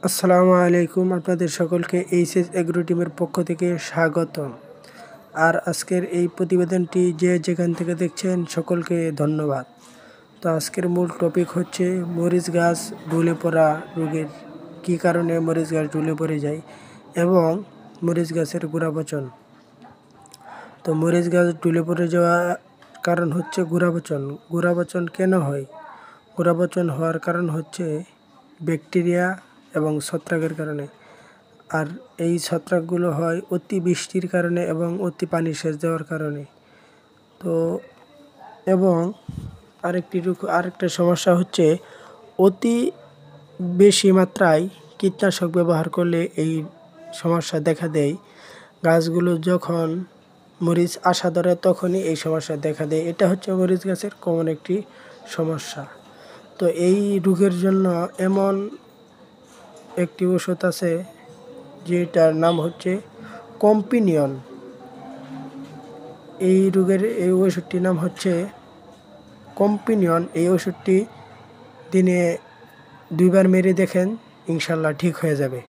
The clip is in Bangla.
আসসালামু আলাইকুম, আপনাদের সকলকে এইচএস এগ্রো টিমের পক্ষ থেকে স্বাগতম। আর আজকের এই প্রতিবেদনটি যে যেখান থেকে দেখছেন সকলকে ধন্যবাদ। তো আজকের মূল টপিক হচ্ছে মরিচ গাছ ঢুলে পড়া রোগের কী কারণে মরিচ গাছ ঢুলে পড়ে যায় এবং মরিচ গাছের গোড়া পচন। তো মরিচ গাছ ঢুলে পড়ে যাওয়া কারণ হচ্ছে গোড়া পচন। গোড়া পচন কেন হয়? গোড়া পচন হওয়ার কারণ হচ্ছে ব্যাকটেরিয়া এবং ছত্রাকের কারণে। আর এই ছত্রাকগুলো হয় অতি বৃষ্টির কারণে এবং অতি পানি সেচ দেওয়ার কারণে। তো এবং আরেকটা সমস্যা হচ্ছে অতি বেশি মাত্রায় কীটনাশক ব্যবহার করলে এই সমস্যা দেখা দেয়। গাছগুলো যখন মরিচ আসা ধরে তখনই এই সমস্যা দেখা দেয়। এটা হচ্ছে মরিচ গাছের কমন একটি সমস্যা। তো এই রোগের জন্য এমন একটি ওষুধ আছে যেটার নাম হচ্ছে কম্পিনিয়ন। এই ওষুধটির নাম হচ্ছে কম্পিনিয়ন। এই ওষুধটি দিনে 2 বার মেরে দেখেন, ইনশাল্লাহ ঠিক হয়ে যাবে।